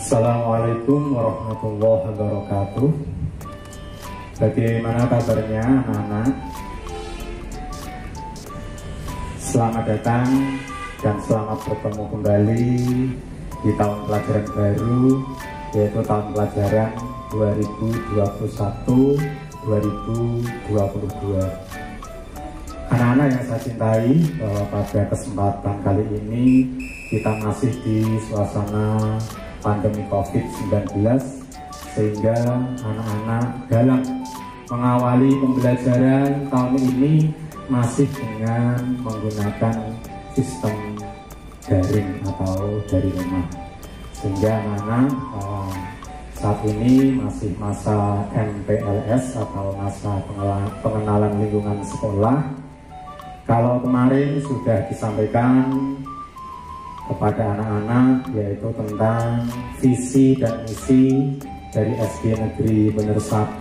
Assalamualaikum warahmatullahi wabarakatuh. Bagaimana kabarnya anak-anak? Selamat datang dan selamat bertemu kembali di tahun pelajaran baru, yaitu tahun pelajaran 2021-2022. Anak-anak yang saya cintai, bahwa pada kesempatan kali ini kita masih di suasana pandemi COVID-19, sehingga anak-anak dalam mengawali pembelajaran tahun ini masih dengan menggunakan sistem daring atau dari rumah, sehingga anak-anak saat ini masih masa MPLS atau masa pengenalan lingkungan sekolah. Kalau kemarin sudah disampaikan kepada anak-anak, yaitu tentang visi dan misi dari SD Negeri Bener 1,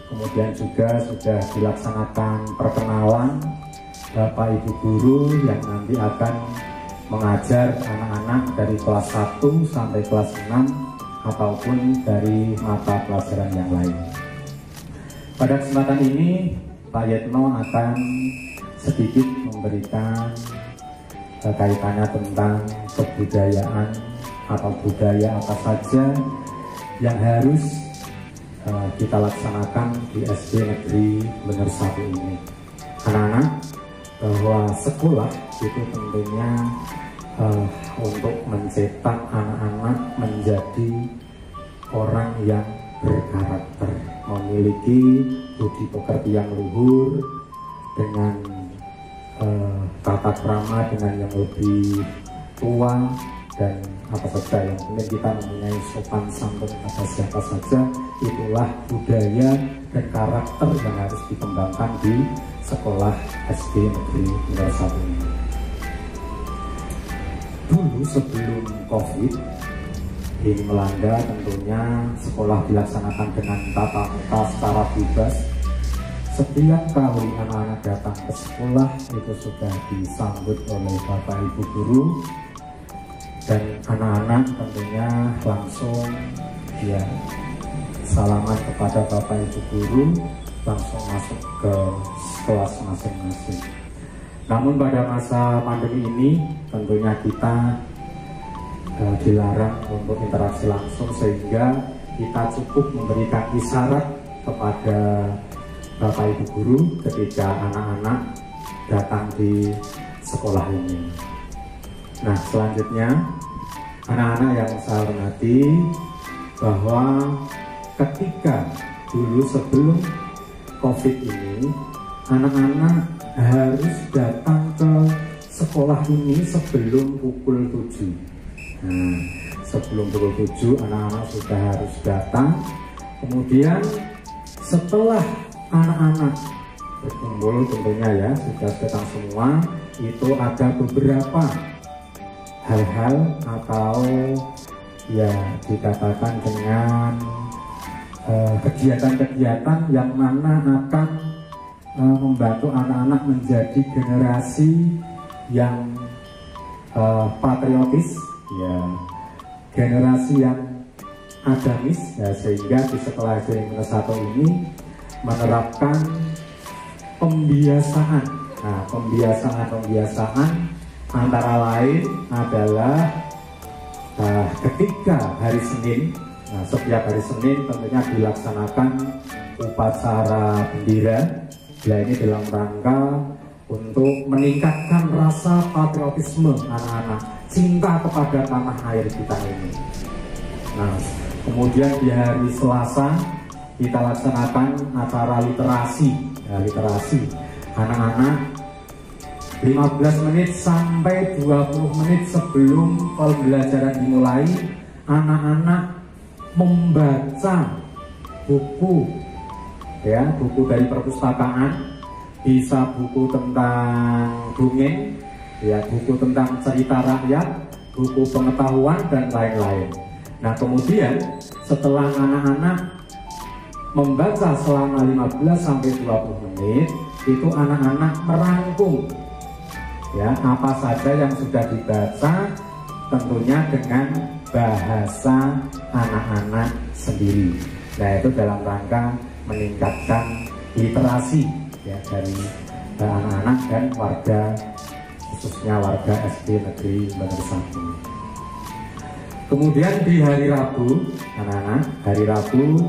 kemudian juga sudah dilaksanakan perkenalan Bapak Ibu Guru yang nanti akan mengajar anak-anak dari kelas 1 sampai kelas 6 ataupun dari mata pelajaran yang lain. Pada kesempatan ini Pak Yetno akan sedikit memberikan kaitannya tentang kebudayaan atau budaya apa saja yang harus kita laksanakan di SD Negeri Bener 1 ini. Anak-anak, bahwa sekolah itu tentunya untuk mencetak anak-anak menjadi orang yang berkarakter, memiliki budi pekerti yang luhur, dengan tata krama dengan yang lebih tua, dan apa saja yang penting kita mempunyai sopan santun pada siapa saja. Itulah budaya dan karakter yang harus dikembangkan di sekolah SD Negeri Bener 1 ini. Dulu sebelum COVID ini melanda, tentunya sekolah dilaksanakan dengan tatap muka secara bebas. Setiap kali anak-anak datang ke sekolah itu sudah disambut oleh Bapak Ibu Guru, dan anak-anak tentunya langsung salaman kepada Bapak Ibu Guru, langsung masuk ke kelas masing-masing. Namun pada masa pandemi ini tentunya kita dilarang untuk interaksi langsung, sehingga kita cukup memberikan isyarat kepada Bapak Ibu Guru ketika anak-anak datang di sekolah ini. Nah, selanjutnya anak-anak yang saya hormati, bahwa ketika dulu sebelum COVID ini, anak-anak harus datang ke sekolah ini sebelum pukul 7. Nah, sebelum pukul 7 anak-anak sudah harus datang. Kemudian setelah anak-anak berkumpul, tentunya ya sudah datang semua, itu ada beberapa hal-hal atau ya dikatakan dengan kegiatan-kegiatan yang mana akan membantu anak-anak menjadi generasi yang patriotis, ya, generasi yang agamis, ya, sehingga di sekolah SD Bener 1 ini menerapkan pembiasaan. Nah, pembiasaan antara lain adalah ketika hari Senin, nah, setiap hari Senin tentunya dilaksanakan upacara bendera. Ya, ini dalam rangka untuk meningkatkan rasa patriotisme anak-anak, cinta kepada tanah air kita ini. Nah, kemudian di hari Selasa kita laksanakan acara literasi. Ya, literasi anak-anak 15 menit sampai 20 menit sebelum pembelajaran dimulai, anak-anak membaca buku, ya, buku dari perpustakaan, bisa buku tentang dongeng, ya, buku tentang cerita rakyat, buku pengetahuan dan lain-lain. Nah, kemudian setelah anak-anak membaca selama 15 sampai 20 menit, itu anak-anak merangkum ya apa saja yang sudah dibaca, tentunya dengan bahasa anak-anak sendiri. Nah, itu dalam rangka meningkatkan literasi ya dari anak-anak dan warga, khususnya warga SD Negeri Bener 1. Kemudian di hari Rabu, anak-anak, hari Rabu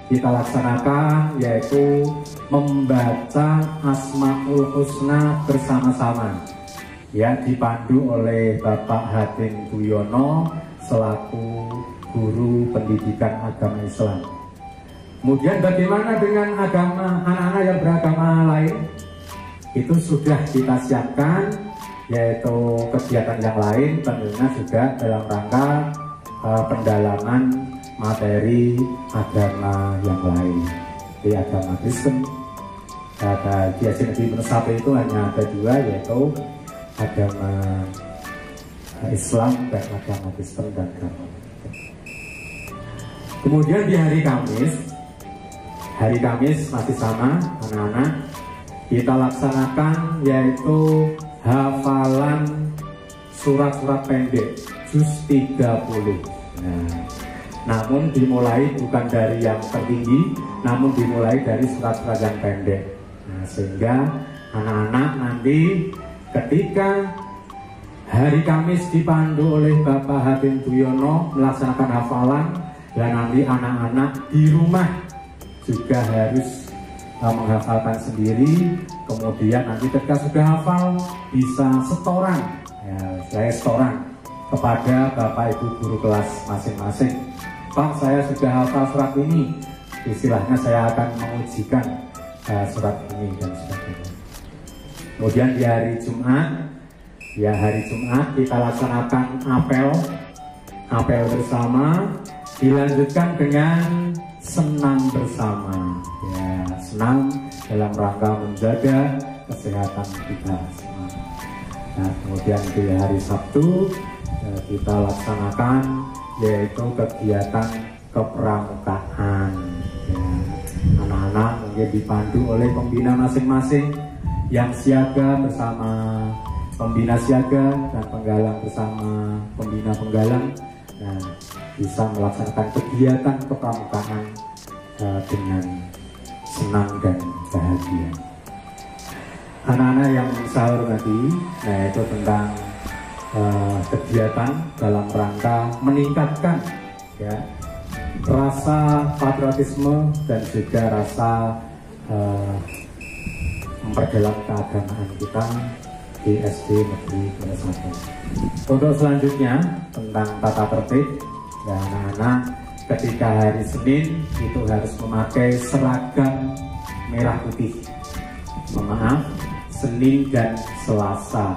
kita laksanakan yaitu membaca Asmaul Husna bersama-sama, ya, dipandu oleh Bapak Hatim Duyono selaku guru pendidikan agama Islam. Kemudian bagaimana dengan anak-anak yang beragama lain? Itu sudah kita siapkan, yaitu kegiatan yang lain tentunya juga dalam rangka pendalaman materi agama yang lain. Di agama Kristen, di SD Negeri Bener 1 itu hanya ada dua, yaitu agama Islam dan agama Kristen dan agama. Kemudian di hari Kamis masih sama, anak-anak, kita laksanakan yaitu hafalan surat-surat pendek juz 30. Nah, namun dimulai bukan dari yang tertinggi, namun dimulai dari surat-surat yang pendek. Nah, sehingga anak-anak nanti ketika hari Kamis dipandu oleh Bapak Hatim Duyono melaksanakan hafalan, dan nanti anak-anak di rumah juga harus menghafalkan sendiri. Kemudian nanti ketika sudah hafal bisa setoran, ya, saya setoran kepada Bapak Ibu guru kelas masing-masing. Pak, saya sudah hafal surat ini, istilahnya saya akan mengujikan surat ini dan sebagainya. Kemudian di hari Jumat, ya, hari Jumat kita laksanakan apel bersama, dilanjutkan dengan senam bersama, ya, senam dalam rangka menjaga kesehatan kita semua. Nah, kemudian di hari Sabtu kita laksanakan yaitu kegiatan kepramukaan, ya. Anak-anak mungkin dipandu oleh pembina masing-masing, yang siaga bersama pembina siaga dan penggalang bersama pembina penggalang. Nah, bisa melaksanakan kegiatan kepramukaan dengan senang dan bahagia. Anak-anak yang saya hormati, nah, itu tentang kegiatan dalam rangka meningkatkan, ya, rasa patriotisme dan juga rasa memperdalam keagamaan kita di SD Negeri Bener 1. Untuk selanjutnya tentang tata tertib, ya, anak-anak, ketika hari Senin itu harus memakai seragam merah putih. Maaf, Senin dan Selasa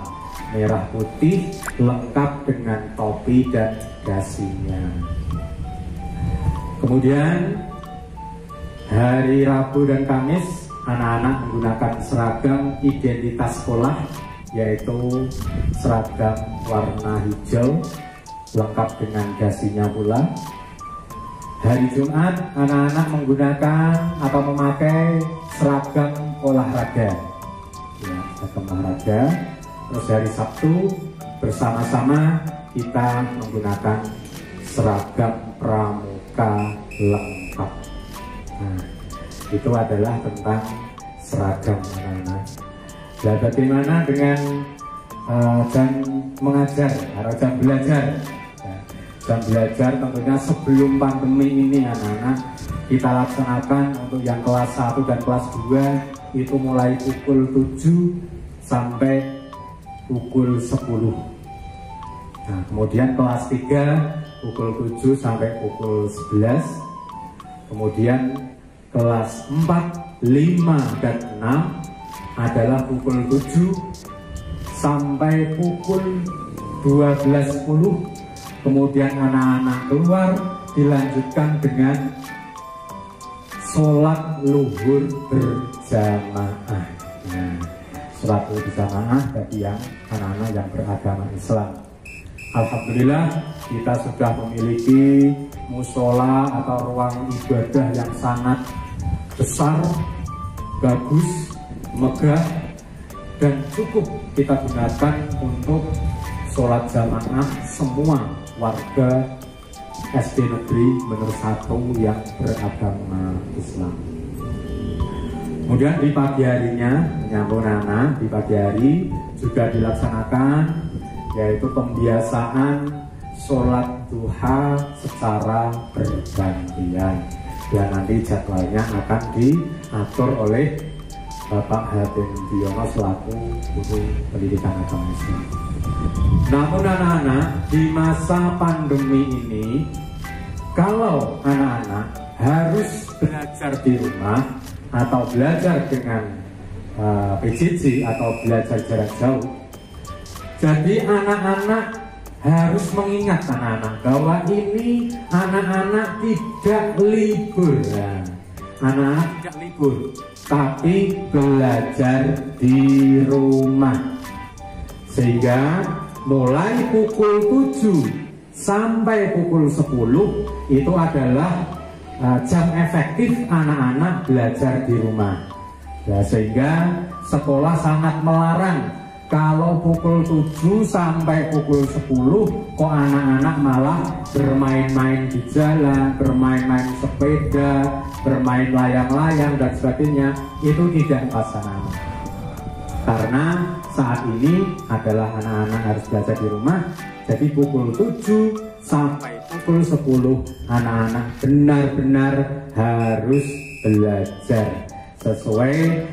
merah putih lengkap dengan topi dan dasinya. Kemudian hari Rabu dan Kamis anak-anak menggunakan seragam identitas sekolah, yaitu seragam warna hijau lengkap dengan dasinya pula. Hari Jumat anak-anak menggunakan atau memakai seragam olahraga, ya, seragam olahraga. Terus hari Sabtu bersama-sama kita menggunakan seragam pramuka lengkap. Nah, itu adalah tentang seragam anak-anak. Dan bagaimana dengan jam mengajar atau jam belajar? Jam belajar tentunya sebelum pandemi ini anak-anak kita laksanakan untuk yang kelas 1 dan kelas 2 itu mulai pukul 7 sampai pukul 10. Nah, kemudian kelas 3 pukul 7 sampai pukul 11. Kemudian kelas 4, 5, dan 6 adalah pukul 7 sampai pukul 12.10. Kemudian anak-anak keluar dilanjutkan dengan sholat luhur berjamaah. Nah, sholat luhur berjamaah bagi yang anak-anak yang beragama Islam. Alhamdulillah kita sudah memiliki musola atau ruang ibadah yang sangat besar, bagus, megah, dan cukup kita gunakan untuk sholat jamaah semua warga SD Negeri Bener 1 yang beragama Islam. Kemudian di pagi harinya, menyambung anak, di pagi hari juga dilaksanakan yaitu pembiasaan sholat duha secara bergantian. Dan nanti jadwalnya akan diatur oleh Bapak Hatim Diono selaku Guru Pendidikan Agama Islam. Namun anak-anak di masa pandemi ini, kalau anak-anak harus belajar di rumah atau belajar dengan PJJ atau belajar jarak jauh, jadi anak-anak harus mengingat anak-anak bahwa ini anak-anak tidak libur. Nah, anak-anak tidak libur, tapi belajar di rumah. Sehingga mulai pukul 7 sampai pukul 10 itu adalah jam efektif anak-anak belajar di rumah. Nah, sehingga sekolah sangat melarang kalau pukul 7 sampai pukul 10 kok anak-anak malah bermain-main di jalan, bermain-main sepeda, bermain layang-layang dan sebagainya. Itu tidak pas anak-anak. Karena saat ini adalah anak-anak harus belajar di rumah. Jadi pukul 7 sampai pukul 10 anak-anak benar-benar harus belajar sesuai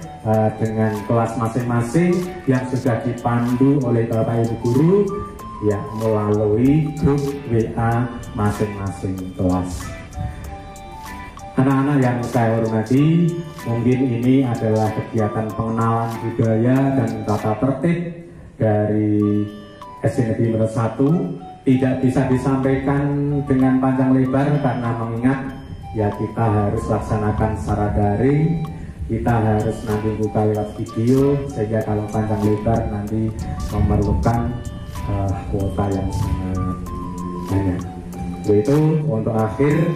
dengan kelas masing-masing yang sudah dipandu oleh Bapak Ibu Guru ya melalui grup WA masing-masing kelas. Anak-anak yang saya hormati, mungkin ini adalah kegiatan pengenalan budaya dan tata tertib dari SD Negeri Bener 1. Tidak bisa disampaikan dengan panjang lebar karena mengingat ya kita harus laksanakan secara daring. Kita harus nanti buka lewat video, sehingga kalau panjang lebar nanti memerlukan kuota yang sangat banyak. Itu untuk akhir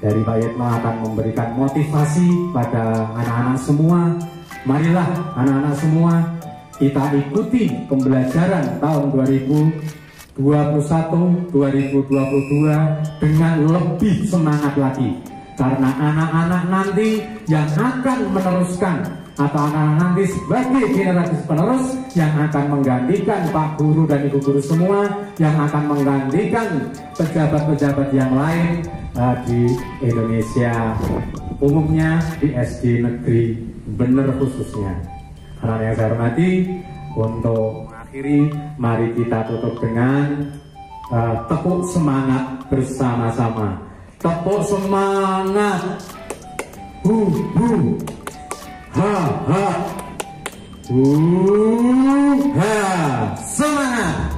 dari Pak Yetno akan memberikan motivasi pada anak-anak semua. Marilah anak-anak semua kita ikuti pembelajaran tahun 2021-2022 dengan lebih semangat lagi. Karena anak-anak nanti yang akan meneruskan atau anak-anak nanti sebagai generasi penerus yang akan menggantikan Pak Guru dan Ibu Guru semua, yang akan menggantikan pejabat-pejabat yang lain di Indonesia umumnya, di SD Negeri Bener khususnya. Anak-anak yang saya hormati, untuk mengakhiri mari kita tutup dengan tepuk semangat bersama-sama. Tepuk semangat, hu ha ha, ha, semangat.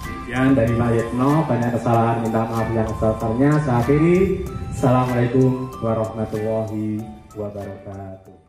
Sekian dari Pak Yetno, banyak kesalahan minta maaf yang sebesar-besarnya. Saya akhiri, assalamualaikum warahmatullahi wabarakatuh.